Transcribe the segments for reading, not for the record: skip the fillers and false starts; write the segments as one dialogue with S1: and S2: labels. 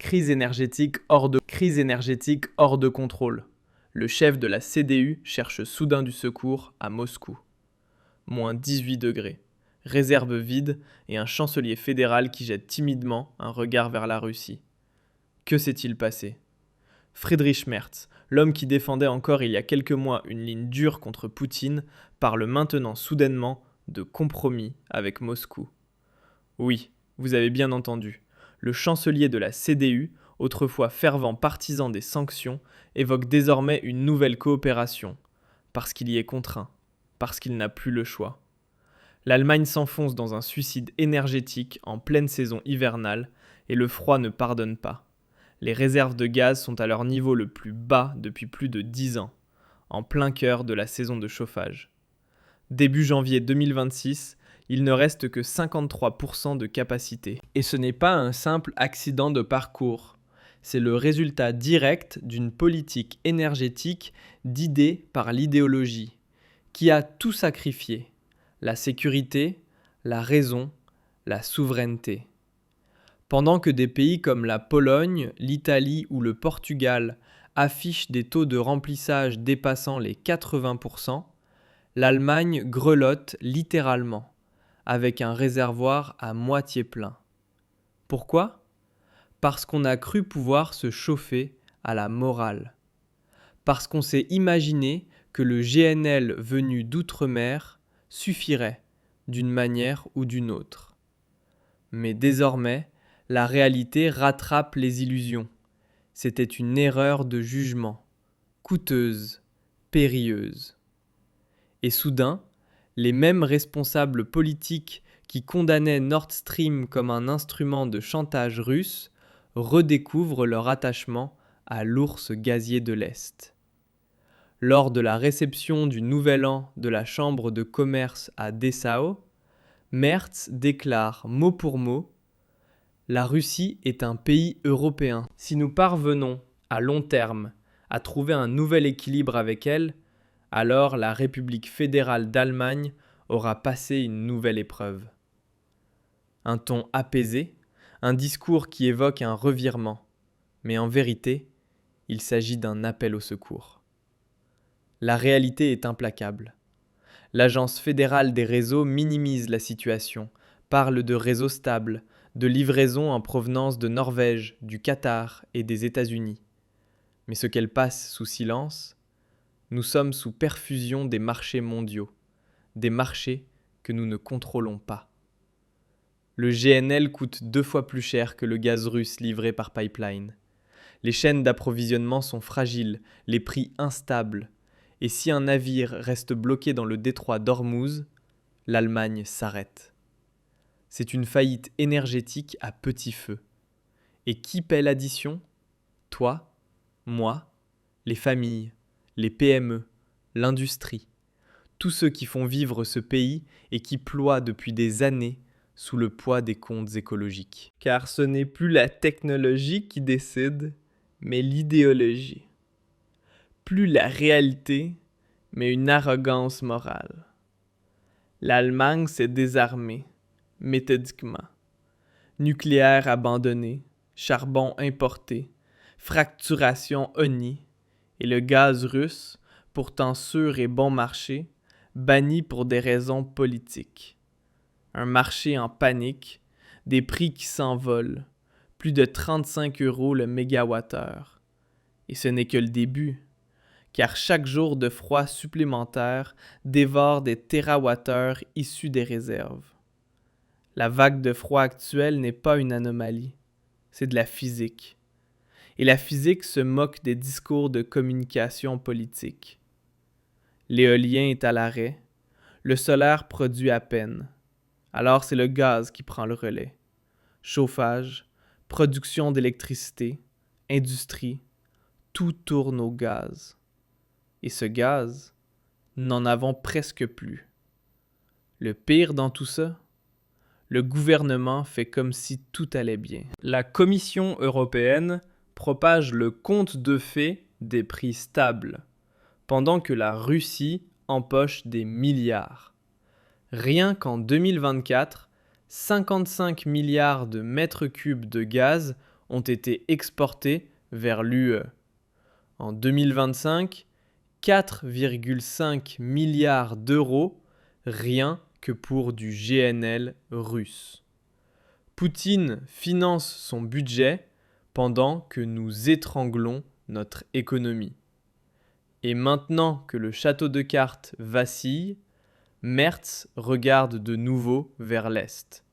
S1: Crise énergétique hors de contrôle. Le chef de la CDU cherche soudain du secours à Moscou. Moins 18 degrés. Réserve vide et un chancelier fédéral qui jette timidement un regard vers la Russie. Que s'est-il passé ? Friedrich Merz, l'homme qui défendait encore il y a quelques mois une ligne dure contre Poutine, parle maintenant soudainement de compromis avec Moscou. Oui, vous avez bien entendu. Le chancelier de la CDU, autrefois fervent partisan des sanctions, évoque désormais une nouvelle coopération, parce qu'il y est contraint, parce qu'il n'a plus le choix. L'Allemagne s'enfonce dans un suicide énergétique en pleine saison hivernale et le froid ne pardonne pas. Les réserves de gaz sont à leur niveau le plus bas depuis plus de 10 ans, en plein cœur de la saison de chauffage. Début janvier 2026, il ne reste que 53% de capacité. Et ce n'est pas un simple accident de parcours. C'est le résultat direct d'une politique énergétique guidée par l'idéologie, qui a tout sacrifié. La sécurité, la raison, la souveraineté. Pendant que des pays comme la Pologne, l'Italie ou le Portugal affichent des taux de remplissage dépassant les 80%, l'Allemagne grelotte littéralement, avec un réservoir à moitié plein. Pourquoi ? Parce qu'on a cru pouvoir se chauffer à la morale. Parce qu'on s'est imaginé que le GNL venu d'outre-mer suffirait d'une manière ou d'une autre. Mais désormais, la réalité rattrape les illusions. C'était une erreur de jugement, coûteuse, périlleuse. Et soudain, les mêmes responsables politiques qui condamnaient Nord Stream comme un instrument de chantage russe redécouvrent leur attachement à l'ours gazier de l'Est. Lors de la réception du Nouvel An de la Chambre de commerce à Dessau, Merz déclare mot pour mot « La Russie est un pays européen. Si nous parvenons, à long terme, à trouver un nouvel équilibre avec elle, alors la République fédérale d'Allemagne aura passé une nouvelle épreuve. » Un ton apaisé, un discours qui évoque un revirement. Mais en vérité, il s'agit d'un appel au secours. La réalité est implacable. L'Agence fédérale des réseaux minimise la situation, parle de réseaux stables, de livraisons en provenance de Norvège, du Qatar et des États-Unis. Mais ce qu'elle passe sous silence, nous sommes sous perfusion des marchés mondiaux, des marchés que nous ne contrôlons pas. Le GNL coûte 2 fois plus cher que le gaz russe livré par pipeline. Les chaînes d'approvisionnement sont fragiles, les prix instables. Et si un navire reste bloqué dans le détroit d'Ormuz, l'Allemagne s'arrête. C'est une faillite énergétique à petit feu. Et qui paie l'addition ? Toi, moi, les familles, les PME, l'industrie, tous ceux qui font vivre ce pays et qui ploient depuis des années sous le poids des comptes écologiques. Car ce n'est plus la technologie qui décide, mais l'idéologie. Plus la réalité, mais une arrogance morale. L'Allemagne s'est désarmée, méthodiquement. Nucléaire abandonné, charbon importé, fracturation honnie, et le gaz russe, pourtant sûr et bon marché, banni pour des raisons politiques. Un marché en panique, des prix qui s'envolent, plus de 35 € le mégawattheure. Et ce n'est que le début, car chaque jour de froid supplémentaire dévore des térawattheures issus des réserves. La vague de froid actuelle n'est pas une anomalie, c'est de la physique. Et la physique se moque des discours de communication politique. L'éolien est à l'arrêt, le solaire produit à peine. Alors c'est le gaz qui prend le relais. Chauffage, production d'électricité, industrie, tout tourne au gaz. Et ce gaz, nous n'en avons presque plus. Le pire dans tout ça, le gouvernement fait comme si tout allait bien. La Commission européenne propage le conte de fées des prix stables, pendant que la Russie empoche des milliards. Rien qu'en 2024, 55 milliards de mètres cubes de gaz ont été exportés vers l'UE. En 2025, 4,5 milliards d'euros rien que pour du GNL russe. Poutine finance son budget pendant que nous étranglons notre économie. Et maintenant que le château de cartes vacille, Merz regarde de nouveau vers l'Est.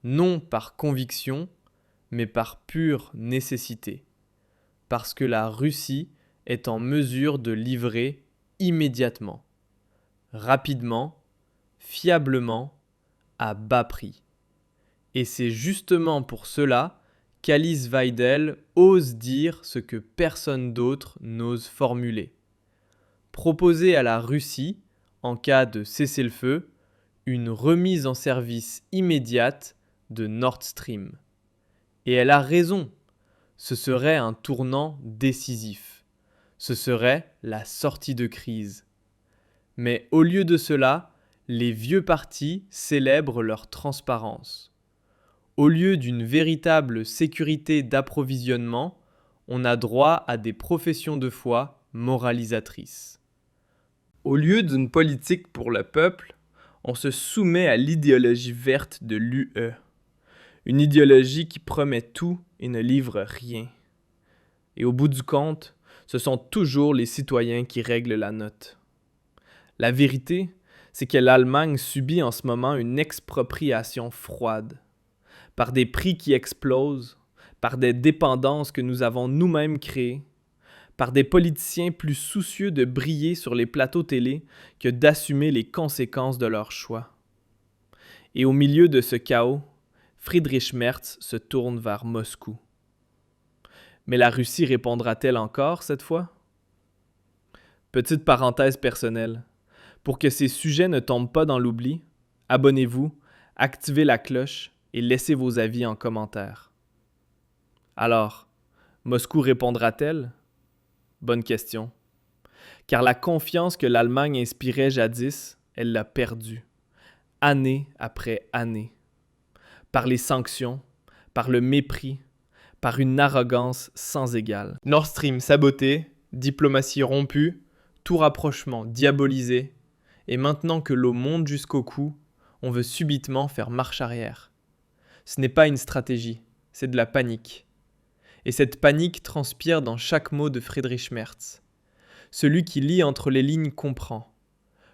S1: Non par conviction, mais par pure nécessité. Parce que la Russie est en mesure de livrer immédiatement, rapidement, fiablement, à bas prix. Et c'est justement pour cela qu'Alice Weidel ose dire ce que personne d'autre n'ose formuler. Proposer à la Russie, en cas de cessez-le-feu, une remise en service immédiate de Nord Stream. Et elle a raison, ce serait un tournant décisif. Ce serait la sortie de crise. Mais au lieu de cela, les vieux partis célèbrent leur transparence. Au lieu d'une véritable sécurité d'approvisionnement, on a droit à des professions de foi moralisatrices. Au lieu d'une politique pour le peuple, on se soumet à l'idéologie verte de l'UE. Une idéologie qui promet tout et ne livre rien. Et au bout du compte, ce sont toujours les citoyens qui règlent la note. La vérité, c'est que l'Allemagne subit en ce moment une expropriation froide. Par des prix qui explosent, par des dépendances que nous avons nous-mêmes créées, par des politiciens plus soucieux de briller sur les plateaux télé que d'assumer les conséquences de leurs choix. Et au milieu de ce chaos, Friedrich Merz se tourne vers Moscou. Mais la Russie répondra-t-elle encore cette fois? Petite parenthèse personnelle. Pour que ces sujets ne tombent pas dans l'oubli, abonnez-vous, activez la cloche et laissez vos avis en commentaire. Alors, Moscou répondra-t-elle? Bonne question. Car la confiance que l'Allemagne inspirait jadis, elle l'a perdue, année après année. Par les sanctions, par le mépris, par une arrogance sans égale. Nord Stream saboté, diplomatie rompue, tout rapprochement diabolisé, et maintenant que l'eau monte jusqu'au cou, on veut subitement faire marche arrière. Ce n'est pas une stratégie, c'est de la panique. Et cette panique transpire dans chaque mot de Friedrich Merz. Celui qui lit entre les lignes comprend.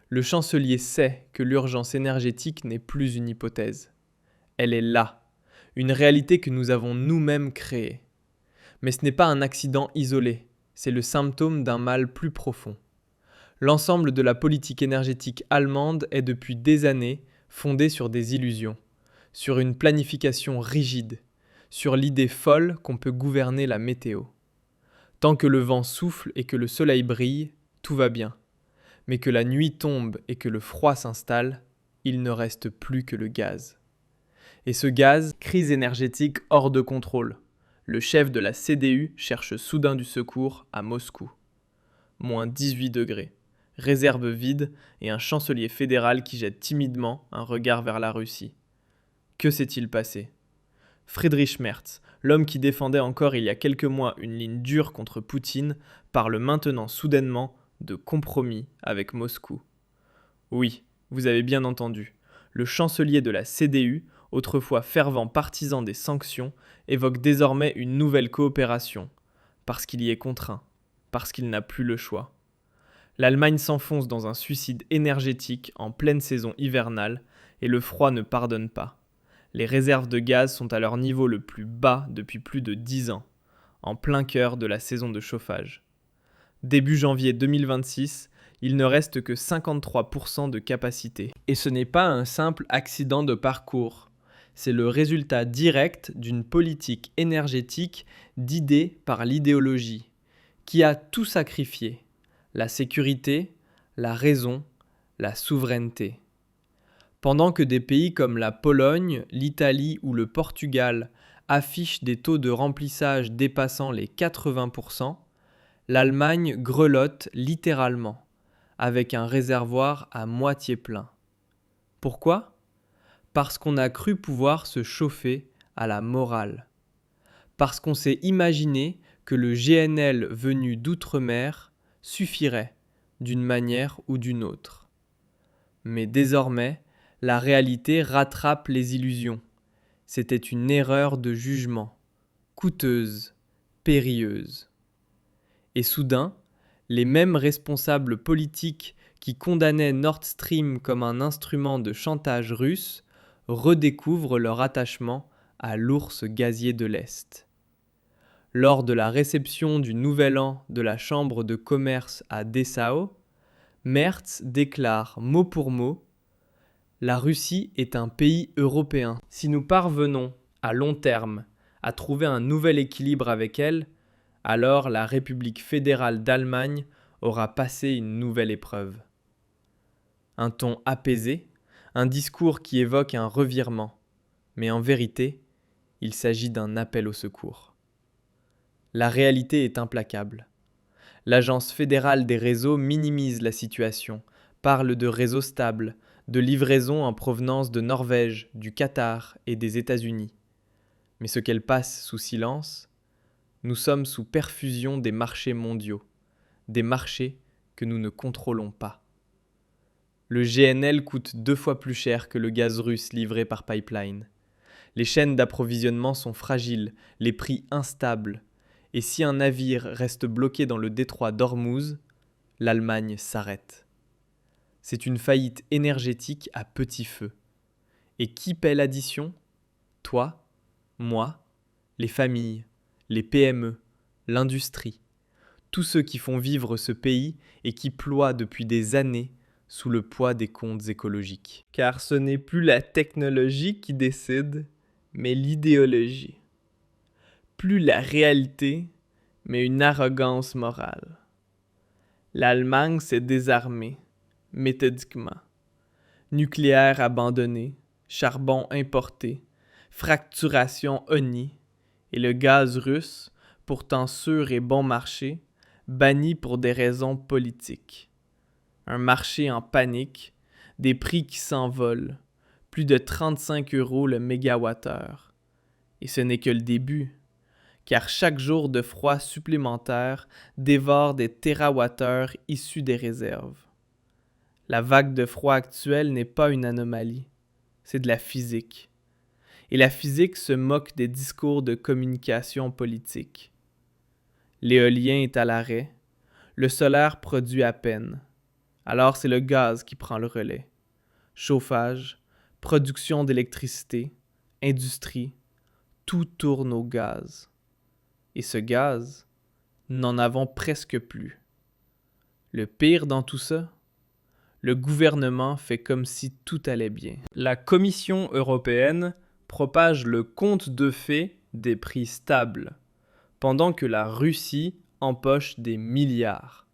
S1: Le chancelier sait que l'urgence énergétique n'est plus une hypothèse. Elle est là, une réalité que nous avons nous-mêmes créée. Mais ce n'est pas un accident isolé, c'est le symptôme d'un mal plus profond. L'ensemble de la politique énergétique allemande est depuis des années fondée sur des illusions, sur une planification rigide, sur l'idée folle qu'on peut gouverner la météo. Tant que le vent souffle et que le soleil brille, tout va bien. Mais que la nuit tombe et que le froid s'installe, il ne reste plus que le gaz. Et ce gaz, crise énergétique hors de contrôle. Le chef de la CDU cherche soudain du secours à Moscou. Moins 18 degrés. Réserve vide et un chancelier fédéral qui jette timidement un regard vers la Russie. Que s'est-il passé? Friedrich Merz, l'homme qui défendait encore il y a quelques mois une ligne dure contre Poutine, parle maintenant soudainement de compromis avec Moscou. Oui, vous avez bien entendu, le chancelier de la CDU, autrefois fervent partisan des sanctions, évoque désormais une nouvelle coopération, parce qu'il y est contraint, parce qu'il n'a plus le choix. L'Allemagne s'enfonce dans un suicide énergétique en pleine saison hivernale et le froid ne pardonne pas. Les réserves de gaz sont à leur niveau le plus bas depuis plus de 10 ans, en plein cœur de la saison de chauffage. Début janvier 2026, il ne reste que 53% de capacité. Et ce n'est pas un simple accident de parcours. C'est le résultat direct d'une politique énergétique d'idée par l'idéologie, qui a tout sacrifié. La sécurité, la raison, la souveraineté. Pendant que des pays comme la Pologne, l'Italie ou le Portugal affichent des taux de remplissage dépassant les 80%, l'Allemagne grelotte littéralement, avec un réservoir à moitié plein. Pourquoi ? Parce qu'on a cru pouvoir se chauffer à la morale. Parce qu'on s'est imaginé que le GNL venu d'outre-mer suffirait d'une manière ou d'une autre. Mais désormais, la réalité rattrape les illusions. C'était une erreur de jugement, coûteuse, périlleuse. Et soudain, les mêmes responsables politiques qui condamnaient Nord Stream comme un instrument de chantage russe redécouvrent leur attachement à l'ours gazier de l'Est. Lors de la réception du Nouvel An de la Chambre de commerce à Dessau, Merz déclare mot pour mot « La Russie est un pays européen. Si nous parvenons, à long terme, à trouver un nouvel équilibre avec elle, alors la République fédérale d'Allemagne aura passé une nouvelle épreuve. » Un ton apaisé, un discours qui évoque un revirement. Mais en vérité, il s'agit d'un appel au secours. La réalité est implacable. L'Agence fédérale des réseaux minimise la situation, parle de réseaux stables, de livraisons en provenance de Norvège, du Qatar et des États-Unis. Mais ce qu'elle passe sous silence, nous sommes sous perfusion des marchés mondiaux, des marchés que nous ne contrôlons pas. Le GNL coûte 2 fois plus cher que le gaz russe livré par pipeline. Les chaînes d'approvisionnement sont fragiles, les prix instables. Et si un navire reste bloqué dans le détroit d'Ormuz, l'Allemagne s'arrête. C'est une faillite énergétique à petit feu. Et qui paie l'addition ? Toi, moi, les familles, les PME, l'industrie, tous ceux qui font vivre ce pays et qui ploient depuis des années sous le poids des comptes écologiques. Car ce n'est plus la technologie qui décide, mais l'idéologie. Plus la réalité, mais une arrogance morale. L'Allemagne s'est désarmée, méthodiquement. Nucléaire abandonné, charbon importé, fracturation honnie, et le gaz russe, pourtant sûr et bon marché, banni pour des raisons politiques. Un marché en panique, des prix qui s'envolent, plus de 35 € le mégawattheure. Et ce n'est que le début, car chaque jour de froid supplémentaire dévore des térawattheures issus des réserves. La vague de froid actuelle n'est pas une anomalie, c'est de la physique. Et la physique se moque des discours de communication politique. L'éolien est à l'arrêt, le solaire produit à peine. Alors c'est le gaz qui prend le relais. Chauffage, production d'électricité, industrie, tout tourne au gaz. Et ce gaz, nous n'en avons presque plus. Le pire dans tout ça, le gouvernement fait comme si tout allait bien. La Commission européenne propage le conte de fées des prix stables, pendant que la Russie empoche des milliards.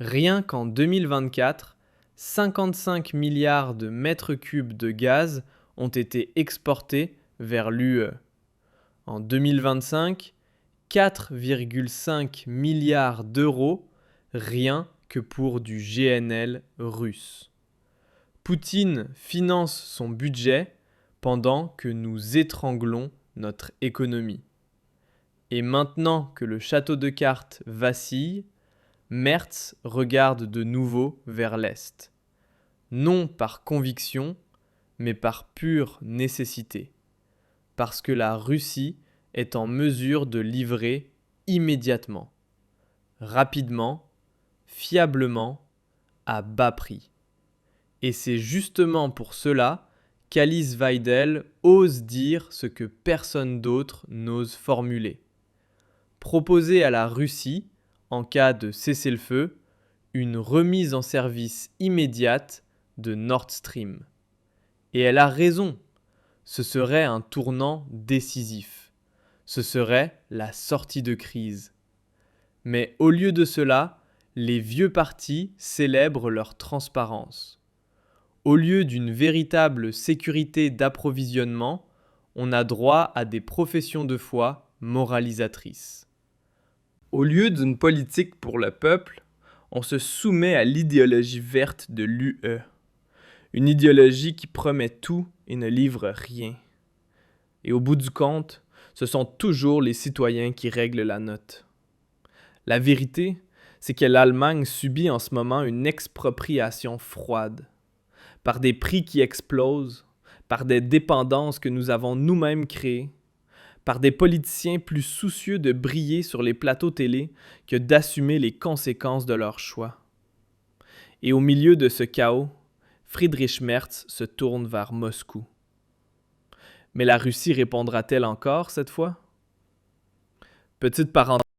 S1: Rien qu'en 2024, 55 milliards de mètres cubes de gaz ont été exportés vers l'UE. En 2025, 4,5 milliards d'euros rien que pour du GNL russe. Poutine finance son budget pendant que nous étranglons notre économie. Et maintenant que le château de cartes vacille, Merz regarde de nouveau vers l'Est. Non par conviction, mais par pure nécessité. Parce que la Russie est en mesure de livrer immédiatement, rapidement, fiablement, à bas prix. Et c'est justement pour cela qu'Alice Weidel ose dire ce que personne d'autre n'ose formuler. Proposer à la Russie, en cas de cessez-le-feu, une remise en service immédiate de Nord Stream. Et elle a raison, ce serait un tournant décisif. Ce serait la sortie de crise. Mais au lieu de cela, les vieux partis célèbrent leur transparence. Au lieu d'une véritable sécurité d'approvisionnement, on a droit à des professions de foi moralisatrices. Au lieu d'une politique pour le peuple, on se soumet à l'idéologie verte de l'UE. Une idéologie qui promet tout et ne livre rien. Et au bout du compte, Ce sont toujours les citoyens qui règlent la note. La vérité, c'est que l'Allemagne subit en ce moment une expropriation froide, par des prix qui explosent, par des dépendances que nous avons nous-mêmes créées, par des politiciens plus soucieux de briller sur les plateaux télé que d'assumer les conséquences de leurs choix. Et au milieu de ce chaos, Friedrich Merz se tourne vers Moscou. Mais la Russie répondra-t-elle encore cette fois? Petite parenthèse.